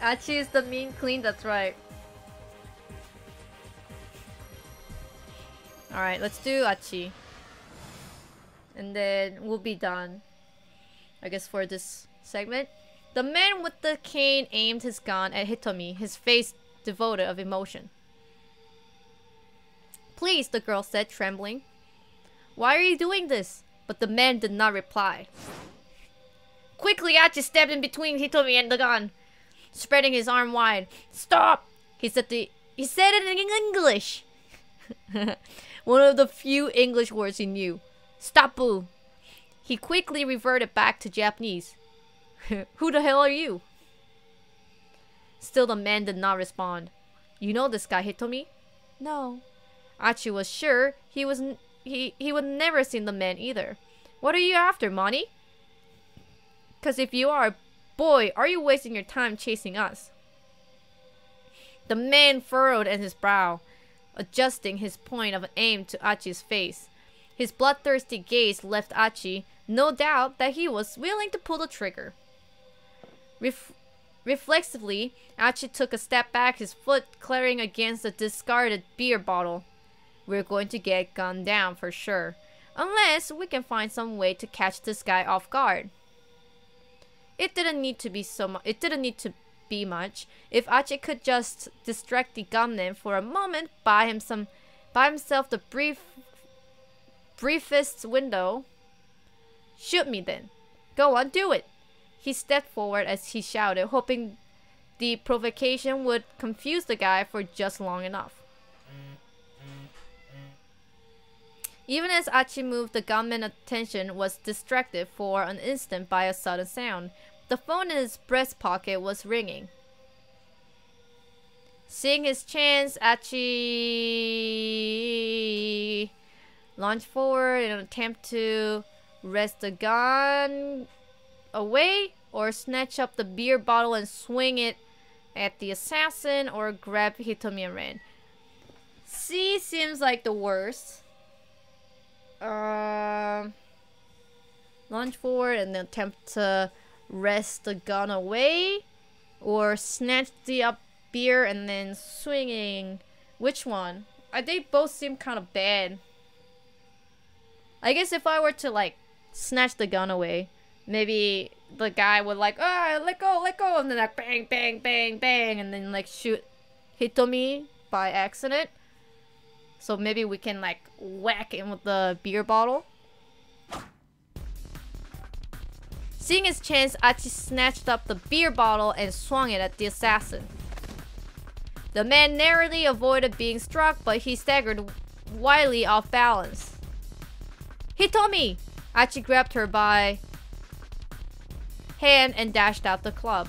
Achi is the mean clean, that's right. Alright, let's do Achi. And then we'll be done, I guess, for this segment. The man with the cane aimed his gun at Hitomi, his face devoid of emotion. Please, the girl said, trembling. Why are you doing this? But the man did not reply. Quickly, Achi stabbed in between Hitomi and the gun, spreading his arm wide. Stop! He said it in English. One of the few English words he knew. Stop, boo. He quickly reverted back to Japanese. Who the hell are you? Still the man did not respond. You know this guy, Hitomi? No. Achi was sure he would never seen the man either. What are you after, Monty? Cause if you are, boy, are you wasting your time chasing us? The man furrowed at his brow, adjusting his point of aim to Achi's face. His bloodthirsty gaze left Achi no doubt that he was willing to pull the trigger. Reflexively, Achi took a step back, his foot clattering against a discarded beer bottle. We're going to get gunned down for sure, unless we can find some way to catch this guy off guard. It didn't need to be much. If Achi could just distract the gunman for a moment, buy himself the briefest window. Shoot me then. Go on, do it. He stepped forward as he shouted, hoping the provocation would confuse the guy for just long enough. Even as Achi moved, the gunman's attention was distracted for an instant by a sudden sound. The phone in his breast pocket was ringing. Seeing his chance, Achi lunged forward in an attempt to wrest the gun away, or snatch up the beer bottle and swing it at the assassin, or grab Hitomi and ran. C seems like the worst. Lunge forward and then attempt to wrest the gun away, or snatch the up beer and then swinging. Which one? They both seem kind of bad. I guess if I were to like snatch the gun away, maybe the guy would like, let go, and then like bang, bang, bang, bang, and then like shoot Hitomi by accident. So maybe we can like whack him with the beer bottle. Seeing his chance, Achi snatched up the beer bottle and swung it at the assassin. The man narrowly avoided being struck, but he staggered wildly off balance. Hitomi! Achi grabbed her by hand and dashed out the club.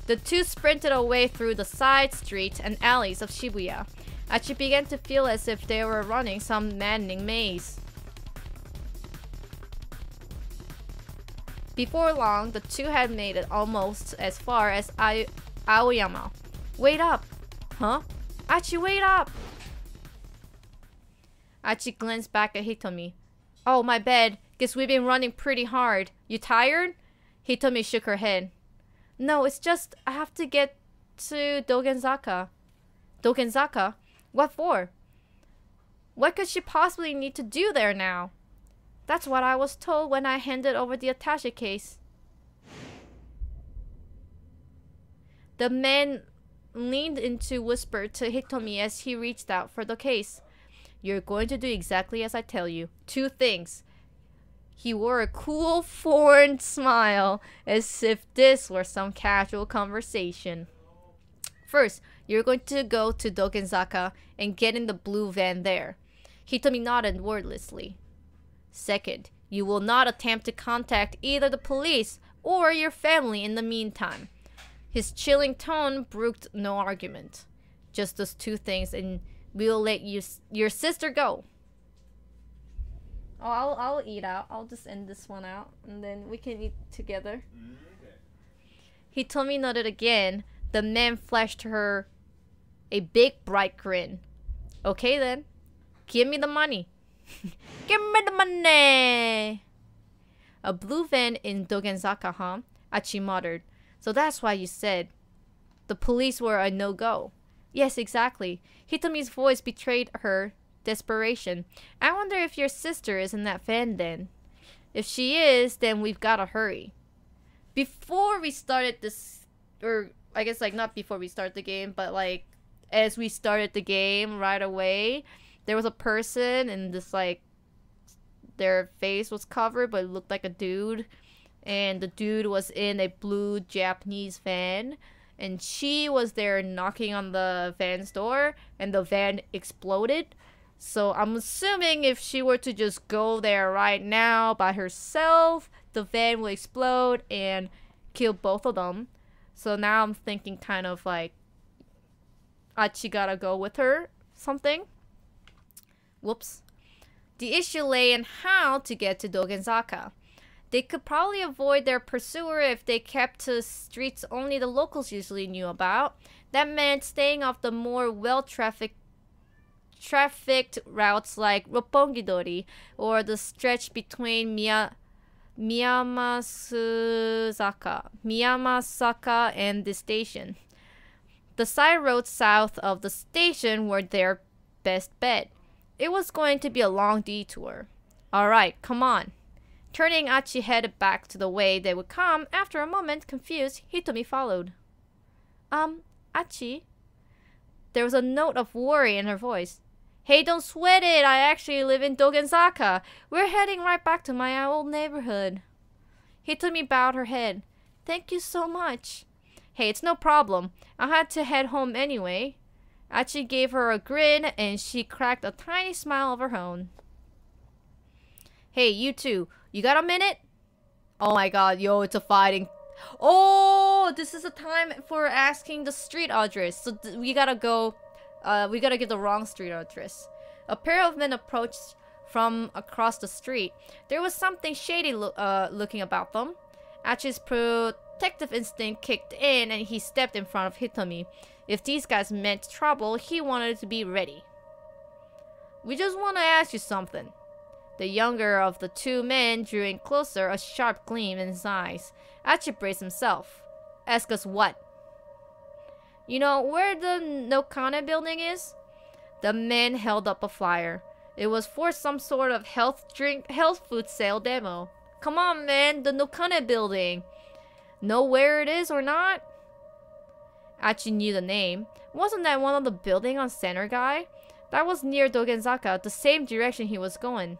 The two sprinted away through the side streets and alleys of Shibuya. Achi began to feel as if they were running some maddening maze. Before long, the two had made it almost as far as Aoyama. Wait up! Huh? Achi, wait up! Achi glanced back at Hitomi. Oh, my bad. Guess we've been running pretty hard. You tired? Hitomi shook her head. No, it's just I have to get to Doenzaka. Doenzaka? What for? What could she possibly need to do there now? That's what I was told when I handed over the attaché case. The man leaned in to whisper to Hitomi as he reached out for the case. You're going to do exactly as I tell you. 2 things. He wore a cool foreign smile, as if this were some casual conversation. First, you're going to go to Doenzaka and get in the blue van there. Hitomi nodded wordlessly. Second, you will not attempt to contact either the police or your family in the meantime. His chilling tone brooked no argument. Just those 2 things, and we'll let your sister go. Oh, I'll eat out. I'll just end this one out, and then we can eat together. Okay. Hitomi nodded again. The man flashed her a big, bright grin. Okay then, give me the money. Give me the money! A blue van in Doenzaka, huh? Achi muttered. So that's why you said the police were a no-go. Yes, exactly. Hitomi's voice betrayed her desperation. I wonder if your sister is in that van then. If she is, then we've gotta hurry. Before we started this, or I guess like not before we start the game, but like as we started the game right away, there was a person and this like their face was covered but it looked like a dude, and the dude was in a blue Japanese van, and she was there knocking on the van's door and the van exploded. So I'm assuming if she were to just go there right now by herself, the van will explode and kill both of them. So now I'm thinking kind of like Achi gotta go with her something. Whoops. The issue lay in how to get to Doenzaka. They could probably avoid their pursuer if they kept to streets only the locals usually knew about. That meant staying off the more well-trafficked routes like Roppongi-dori or the stretch between Miyamasaka and the station. The side roads south of the station were their best bet. It was going to be a long detour. Alright, come on. Turning, Achi headed back to the way they would come. After a moment, confused, Hitomi followed. Achi? There was a note of worry in her voice. Hey, don't sweat it. I actually live in Doenzaka. We're heading right back to my old neighborhood. Hitomi bowed her head. Thank you so much. Hey, it's no problem. I had to head home anyway. Achi gave her a grin and she cracked a tiny smile of her own. Hey, you two. You got a minute? Oh my god, yo, it's a fighting. Oh, this is a time for asking the street address. So we gotta go. We gotta give the wrong street address. A pair of men approached from across the street. There was something shady looking about them. Achi's protective instinct kicked in and he stepped in front of Hitomi. If these guys meant trouble, he wanted to be ready. We just want to ask you something. The younger of the two men drew in closer, a sharp gleam in his eyes. Achi braced himself. Ask us what? You know where the Nokane building is? The man held up a flyer. It was for some sort of health food sale demo. Come on, man, the Nokane building. Know where it is or not? Achi knew the name. Wasn't that one of the building on Center Guy? That was near Doenzaka, the same direction he was going.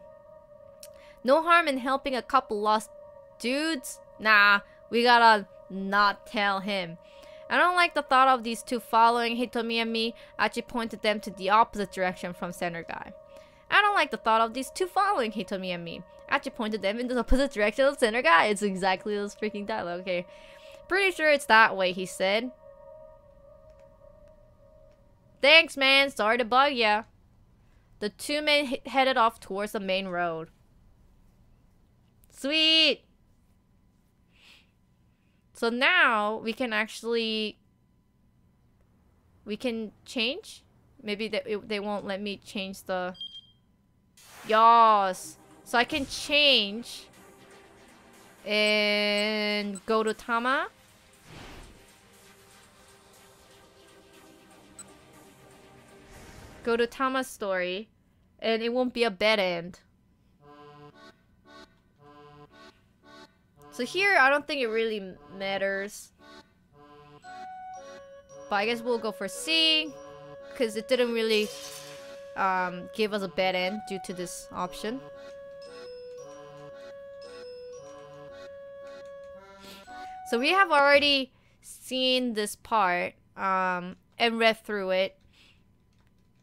No harm in helping a couple lost dudes? Nah, we gotta not tell him. I don't like the thought of these two following Hitomi and me. Achi pointed them to the opposite direction from Center Guy. I don't like the thought of these two following Hitomi and me. Achi pointed them in the opposite direction of Center Guy. It's exactly this freaking dialogue, okay. Pretty sure it's that way, he said. Thanks, man. Sorry to bug ya. The two men headed off towards the main road. Sweet! So now we can actually... We can change? Maybe they won't let me change the... Yas! So I can change... And go to Tama. Go to Tama's story. And it won't be a bad end. So here, I don't think it really matters. But I guess we'll go for C. Because it didn't really give us a bad end due to this option. So we have already seen this part and read through it.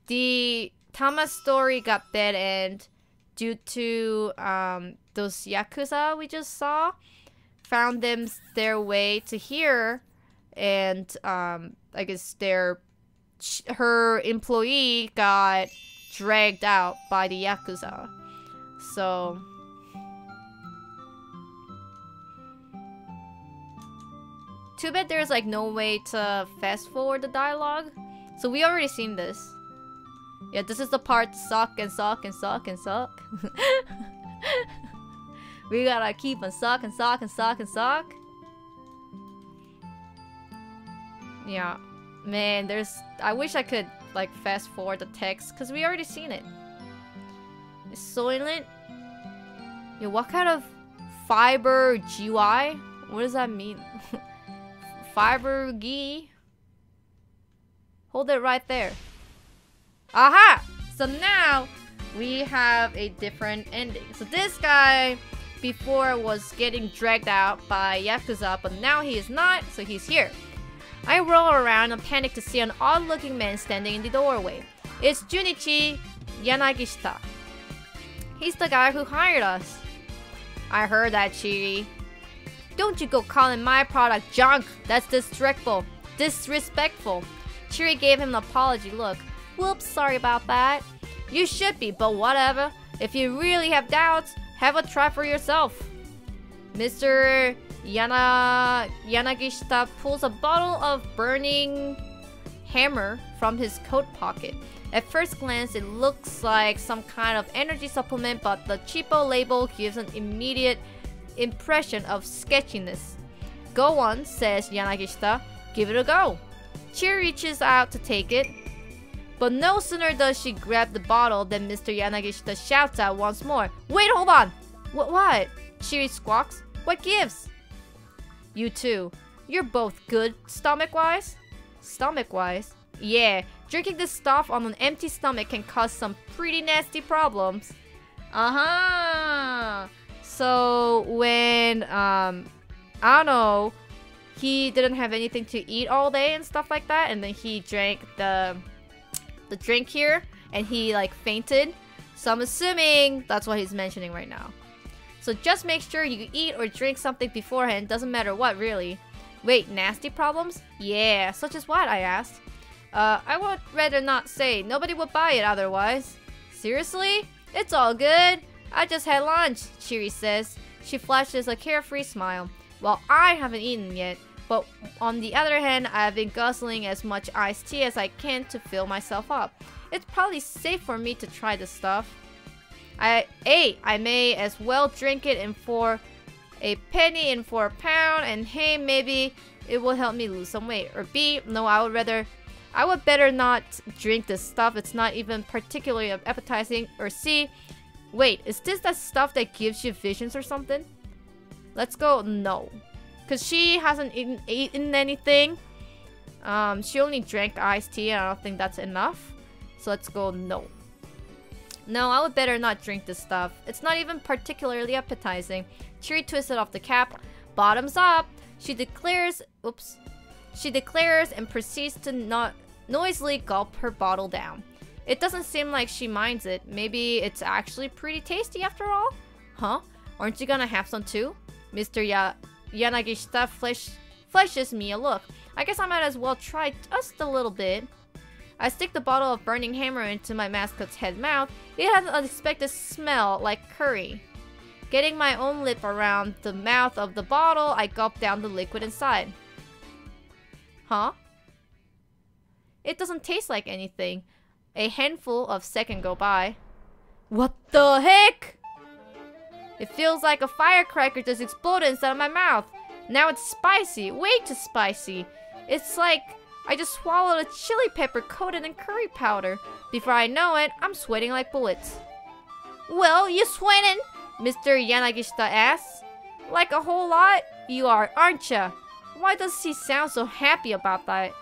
The Tama story got bad end due to those Yakuza we just saw. Found them their way to here, and I guess her employee got dragged out by the Yakuza. So too bad there's like no way to fast forward the dialogue. So we already seen this. Yeah, this is the part suck and suck and suck and suck. We gotta keep on suck and suck and suck and suck. Yeah. Man, there's... I wish I could, like, fast forward the text, because we already seen it. It's Soylent? Yo, what kind of fiber GY? What does that mean? Fiber G? Hold it right there. Aha! So now, we have a different ending. So this guy, before, was getting dragged out by Yakuza, but now he is not, so he's here. I roll around and panic to see an odd-looking man standing in the doorway. It's Junichi Yanagishita. He's the guy who hired us. I heard that, Chiri. Don't you go calling my product junk. That's disrespectful. Chiri gave him an apology look. Whoops, sorry about that. You should be, but whatever. If you really have doubts, have a try for yourself. Mr. Yanagishita pulls a bottle of burning hammer from his coat pocket. At first glance, it looks like some kind of energy supplement, but the cheapo label gives an immediate impression of sketchiness. Go on, says Yanagishita. Give it a go. Chiri reaches out to take it, but no sooner does she grab the bottle than Mr. Yanagishita shouts out once more. Wait, hold on! What? Chiri squawks. What gives? You too. You're both good, stomach-wise? Stomach-wise? Yeah, drinking this stuff on an empty stomach can cause some pretty nasty problems. So when, I don't know, he didn't have anything to eat all day and stuff like that, and then he drank the drink here, and he like fainted. So I'm assuming that's what he's mentioning right now. So just make sure you eat or drink something beforehand, doesn't matter what really. Wait, nasty problems? Yeah, such as what, I asked. I would rather not say, nobody would buy it otherwise. Seriously? It's all good. I just had lunch, Chiri says. She flashes a carefree smile. Well, I haven't eaten yet, but on the other hand, I've been guzzling as much iced tea as I can to fill myself up. It's probably safe for me to try this stuff. I may as well drink it in for a penny and for a pound, and hey, maybe it will help me lose some weight. Or B, no, I would better not drink this stuff. It's not even particularly appetizing. Or C, wait, is this that stuff that gives you visions or something? Let's go no. Because she hasn't eaten anything. She only drank iced tea, and I don't think that's enough. So let's go no. No, I would better not drink this stuff. It's not even particularly appetizing. Chiri twisted off the cap. Bottoms up. She declares and proceeds to noisily gulp her bottle down. It doesn't seem like she minds it. Maybe it's actually pretty tasty after all? Huh? Aren't you gonna have some too? Mr. Yanagishita flashes me a look. I guess I might as well try just a little bit. I stick the bottle of burning hammer into my mascot's head mouth. It has an unexpected smell like curry. Getting my own lip around the mouth of the bottle, I gulp down the liquid inside. Huh? It doesn't taste like anything. A handful of seconds go by. What the heck? It feels like a firecracker just exploded inside of my mouth. Now it's spicy, way too spicy. It's like I just swallowed a chili pepper coated in curry powder. Before I know it, I'm sweating like bullets. Well, you sweating? Mr. Yanagishita asks. Like a whole lot? You are, aren't ya? Why does he sound so happy about that?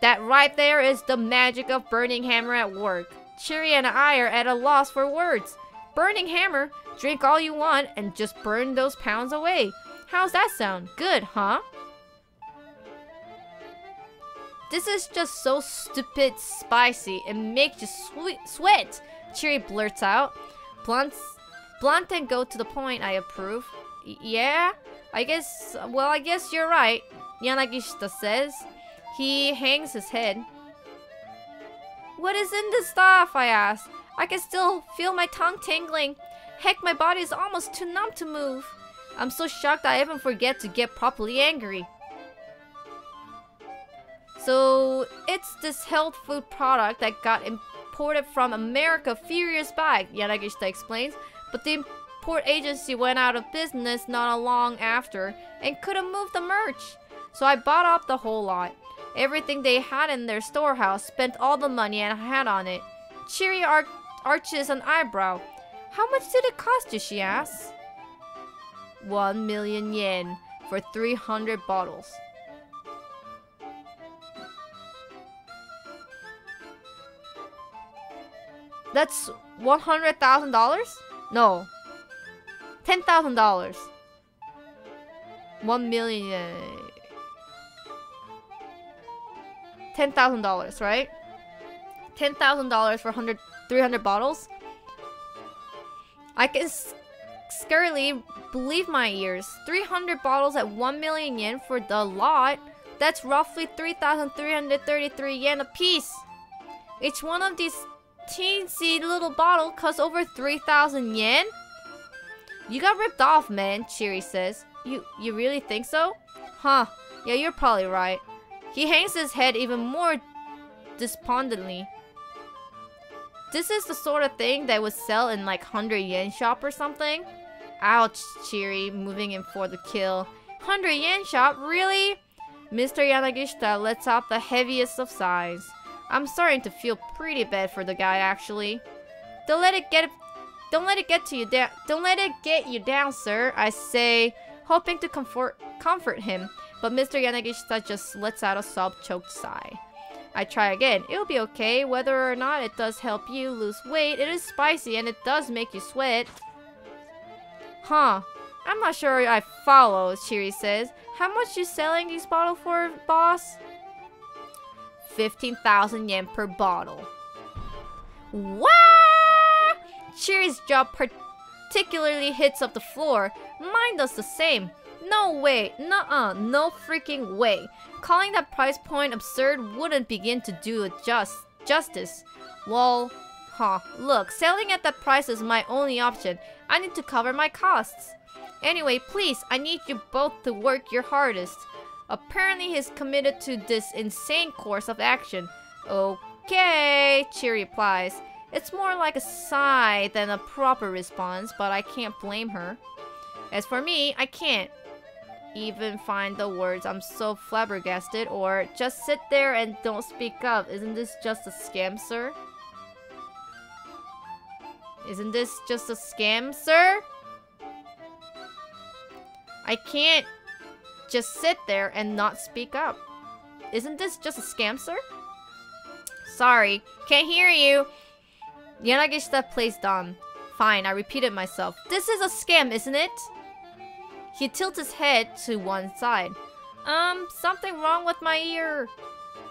That right there is the magic of Burning Hammer at work. Chiri and I are at a loss for words. Burning Hammer, drink all you want and just burn those pounds away. How's that sound? Good, huh? This is just so stupid spicy. It makes you sweat. Chiri blurts out. Blunt and go to the point, I approve. Yeah? I guess you're right, Yanagishita says. He hangs his head. What is in this stuff? I ask. I can still feel my tongue tingling. Heck, my body is almost too numb to move. I'm so shocked I even forget to get properly angry. So, it's this health food product that got imported from America a few years back, Yanagishita explains. But the import agency went out of business not long after and couldn't move the merch. So I bought up the whole lot. Everything they had in their storehouse, spent all the money I had on it. Chiri arches an eyebrow. How much did it cost you, she asks. 1 million yen for 300 bottles. That's $100,000? No. $10,000. 1 million yen. $10,000, right? $10,000 for 300 bottles? I can scarcely believe my ears. 300 bottles at 1 million yen for the lot. That's roughly 3,333 yen a piece. Each one of these teensy little bottle costs over 3,000 yen? You got ripped off, man, Chiri says. You really think so? Huh, yeah, you're probably right. He hangs his head even more despondently. This is the sort of thing that would sell in like 100 yen shop or something? Ouch, Chiri, moving in for the kill. 100 yen shop? Really? Mr. Yanagishita lets out the heaviest of sighs. I'm starting to feel pretty bad for the guy, actually. Don't let it get you down, sir, I say, hoping to comfort him. But Mr. Yanagishita just lets out a sob-choked sigh. I try again. It'll be okay. Whether or not it does help you lose weight, it is spicy and it does make you sweat. Huh. I'm not sure I follow, Chiri says. How much you selling these bottles for, boss? 15,000 yen per bottle. What? Chiri's jaw particularly hits up the floor. Mine does the same. No way. Nuh-uh. No freaking way. Calling that price point absurd wouldn't begin to do it justice. Well, look, selling at that price is my only option. I need to cover my costs. Anyway, please, I need you both to work your hardest. Apparently he's committed to this insane course of action. Okay, Chiri replies. It's more like a sigh than a proper response, but I can't blame her. As for me, I can't even find the words. I'm so flabbergasted. Or just sit there and don't speak up. Isn't this just a scam, sir? Isn't this just a scam, sir? I can't just sit there and not speak up. Isn't this just a scam, sir? Sorry, can't hear you. Yanagishita plays dumb. Fine, I repeated myself. This is a scam, isn't it? He tilts his head to one side. Something wrong with my ear.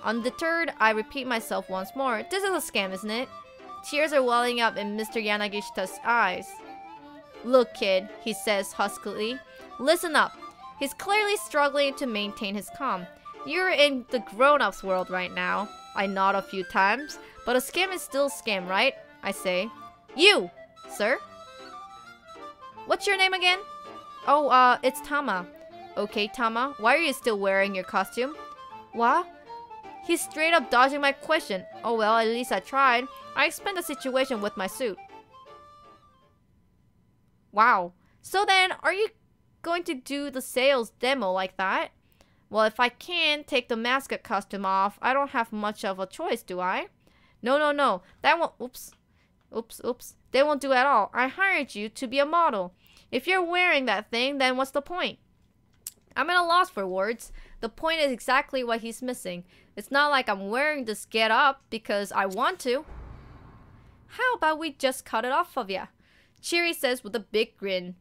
Undeterred, I repeat myself once more. This is a scam, isn't it? Tears are welling up in Mr. Yanagishita's eyes. Look, kid, he says huskily. Listen up. He's clearly struggling to maintain his calm. You're in the grown-ups world right now. I nod a few times. But a scam is still a scam, right? I say. You, sir? What's your name again? Oh, it's Tama. Okay, Tama, why are you still wearing your costume? What? He's straight up dodging my question. Oh well, at least I tried. I explained the situation with my suit. Wow. So then, are you going to do the sales demo like that? Well, if I can take the mascot costume off, I don't have much of a choice, do I? No. That won't... Oops. They won't do at all. I hired you to be a model. If you're wearing that thing, then what's the point? I'm at a loss for words. The point is exactly what he's missing. It's not like I'm wearing this get-up because I want to. How about we just cut it off of ya? Chiri says with a big grin.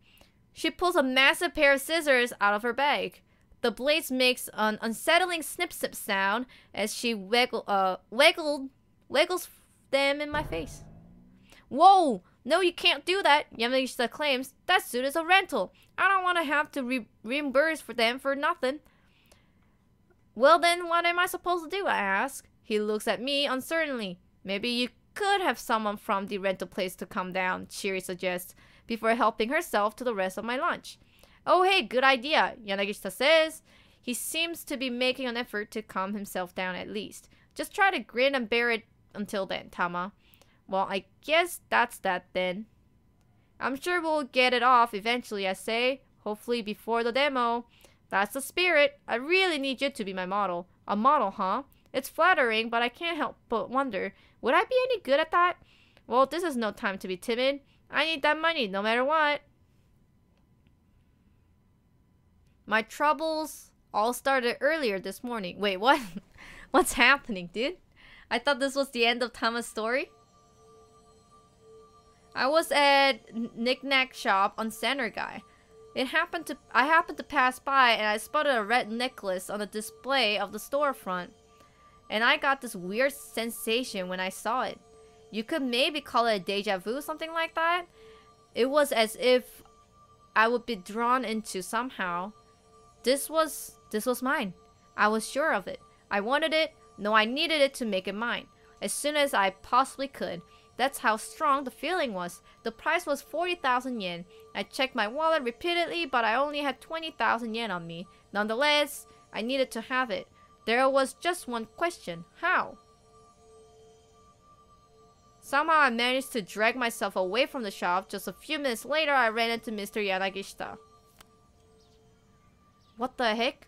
She pulls a massive pair of scissors out of her bag. The blades makes an unsettling snip-snip sound as she wiggles them in my face. Whoa! No, you can't do that, Yamagishita claims. That suit is a rental. I don't want to have to reimburse for them for nothing. Well then, what am I supposed to do, I ask. He looks at me uncertainly. Maybe you could have someone from the rental place to come down, Chiri suggests, before helping herself to the rest of my lunch. Oh hey, good idea, Yanagishita says. He seems to be making an effort to calm himself down at least. Just try to grin and bear it until then, Tama. Well, I guess that's that then. I'm sure we'll get it off eventually, I say. Hopefully before the demo. That's the spirit. I really need you to be my model. A model, huh? It's flattering, but I can't help but wonder, would I be any good at that? Well, this is no time to be timid. I need that money no matter what. My troubles all started earlier this morning. Wait, what? What's happening, dude? I thought this was the end of Tama's story. I was at Knick-Knack shop on Center Guy. I happened to pass by and I spotted a red necklace on the display of the storefront. And I got this weird sensation when I saw it. You could maybe call it a deja vu, something like that. It was as if I would be drawn into somehow. This was mine. I was sure of it. I wanted it. No, I needed it to make it mine. As soon as I possibly could. That's how strong the feeling was. The price was 40,000 yen. I checked my wallet repeatedly, but I only had 20,000 yen on me. Nonetheless, I needed to have it. There was just one question. How? Somehow I managed to drag myself away from the shop. Just a few minutes later, I ran into Mr. Yanagishita. What the heck?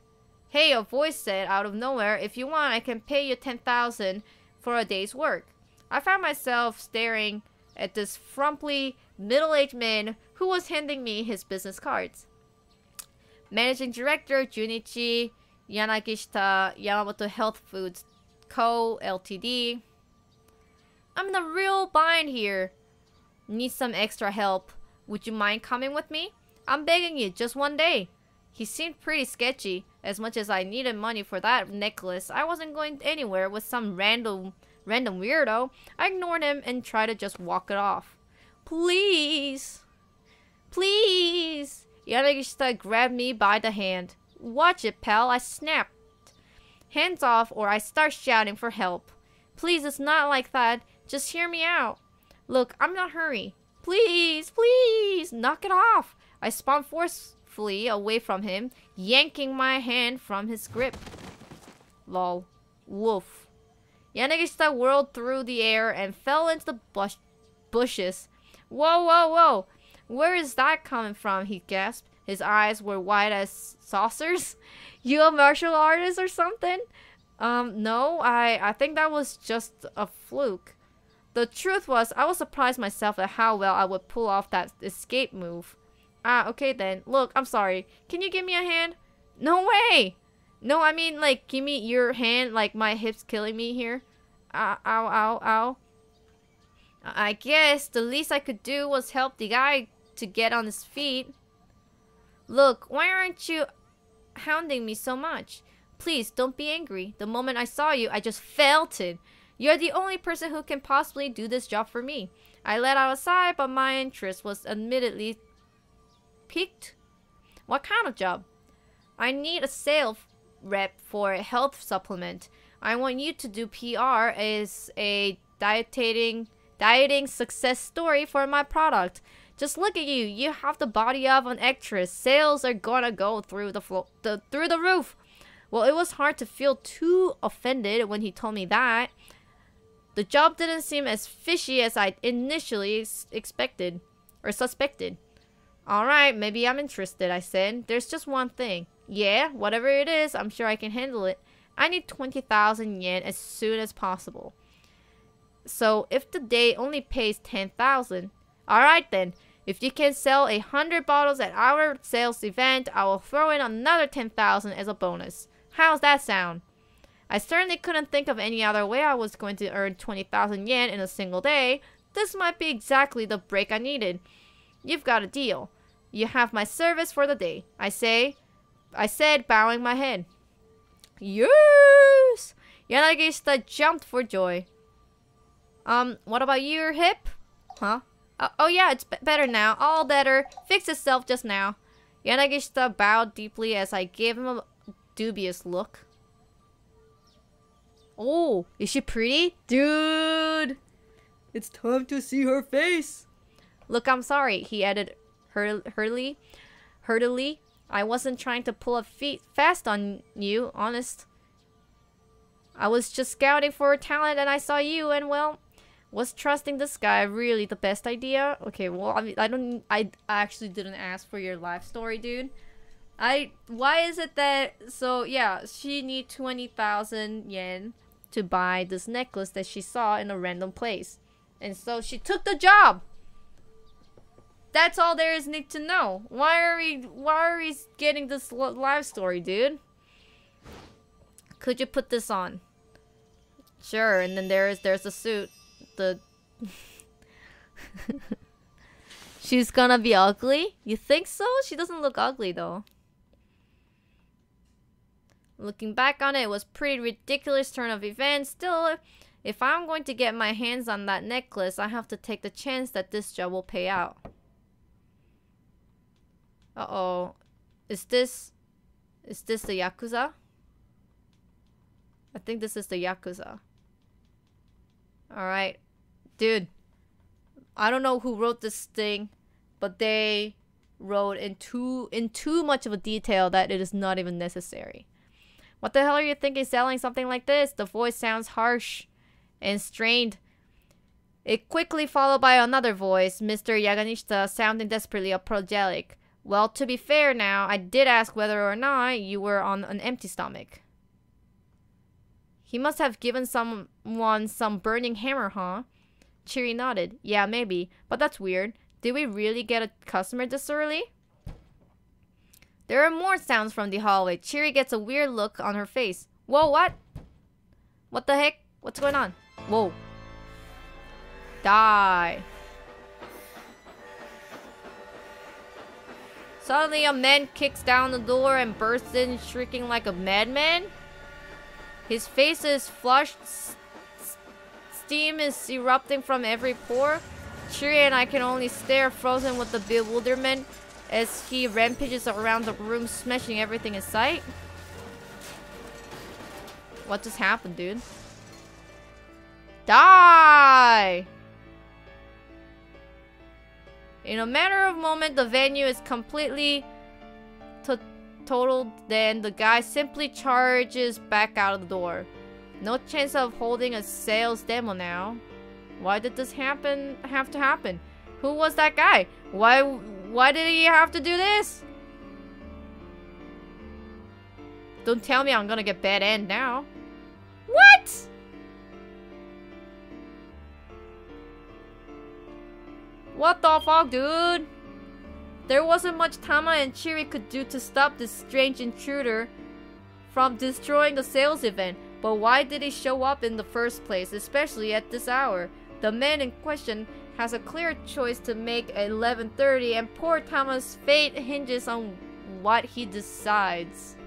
Hey, a voice said out of nowhere, if you want, I can pay you 10,000 for a day's work. I found myself staring at this frumpy, middle-aged man who was handing me his business cards. Managing Director Junichi Yanagishita, Yamamoto Health Foods Co., Ltd. I'm in a real bind here. Need some extra help. Would you mind coming with me? I'm begging you, just one day. He seemed pretty sketchy. As much as I needed money for that necklace, I wasn't going anywhere with some random weirdo. I ignored him and tried to just walk it off. Please. Please. Yanagishita grabbed me by the hand. Watch it, pal, I snapped. Hands off or I start shouting for help. Please, it's not like that. Just hear me out. Look, I'm not hurry. Please, please, knock it off. I spun forcefully away from him, yanking my hand from his grip. Lol. Woof. Yanagishita whirled through the air and fell into the bushes. Whoa, whoa, whoa. Where is that coming from? He gasped. His eyes were wide as saucers. You a martial artist or something? No, I think that was just a fluke. The truth was, I was surprised myself at how well I would pull off that escape move. Okay then. Look, I'm sorry. Can you give me a hand? No way! No, I mean, like, give me your hand, like, my hip's killing me here. Ow, ow, ow. I guess the least I could do was help the guy to get on his feet. Look, why aren't you hounding me so much? Please, don't be angry. The moment I saw you, I just felt it. You're the only person who can possibly do this job for me. I let out a sigh, but my interest was admittedly piqued. What kind of job? I need a sales rep for a health supplement. I want you to do PR as a dieting success story for my product. Just look at you. You have the body of an actress. Sales are gonna go through the roof. Well, it was hard to feel too offended when he told me that. The job didn't seem as fishy as I initially expected or suspected. Alright, maybe I'm interested, I said. There's just one thing. Yeah, whatever it is, I'm sure I can handle it. I need 20,000 yen as soon as possible. So, if the day only pays 10,000, alright then. If you can sell 100 bottles at our sales event, I will throw in another 10,000 as a bonus. How's that sound? I certainly couldn't think of any other way I was going to earn 20,000 yen in a single day. This might be exactly the break I needed. You've got a deal. You have my service for the day. I said, bowing my head. Yes! Yanagishita jumped for joy. What about your hip? Huh? Oh yeah, it's better now. All better. Fixed itself just now. Yanagishita bowed deeply as I gave him a dubious look. Oh, is she pretty? Dude! It's time to see her face. Look, I'm sorry, he added hurriedly. I wasn't trying to pull a fast on you, honest. I was just scouting for talent and I saw you and, well, was trusting this guy really the best idea? Okay, well, I mean, I actually didn't ask for your life story, dude. Why is it that... So, yeah, she need 20,000 yen to buy this necklace that she saw in a random place. And so she took the job! That's all there is need to know. Why are we getting this live story, dude? Could you put this on? Sure, and then there's a suit. She's gonna be ugly? You think so? She doesn't look ugly though. Looking back on it, it was pretty ridiculous turn of events. Still, if I'm going to get my hands on that necklace, I have to take the chance that this job will pay out. Uh-oh. Is this the Yakuza? I think this is the Yakuza. Alright. Dude. I don't know who wrote this thing, but they wrote in too much of a detail that it is not even necessary. What the hell are you thinking selling something like this? The voice sounds harsh and strained. It quickly followed by another voice, Mr. Yaganishita, sounding desperately apologetic. Well, to be fair now, I did ask whether or not you were on an empty stomach. He must have given someone some burning hammer, huh? Chiri nodded. Yeah, maybe. But that's weird. Did we really get a customer this early? There are more sounds from the hallway. Chiri gets a weird look on her face. Whoa, what? What the heck? What's going on? Whoa. Die. Suddenly a man kicks down the door and bursts in shrieking like a madman. His face is flushed. Steam is erupting from every pore. Chiri and I can only stare, frozen with the bewilderment, as he rampages around the room, smashing everything in sight. What just happened, dude? Die! In a matter of moment, the venue is completely totaled. Then the guy simply charges back out of the door. No chance of holding a sales demo now. Why did this have to happen? Who was that guy? Why did he have to do this? Don't tell me I'm gonna get bad end now. What? What the fuck, dude? There wasn't much Tama and Chiri could do to stop this strange intruder from destroying the sales event. But why did he show up in the first place, especially at this hour? The man in question has a clear choice to make at 11:30, and poor Tama's fate hinges on what he decides.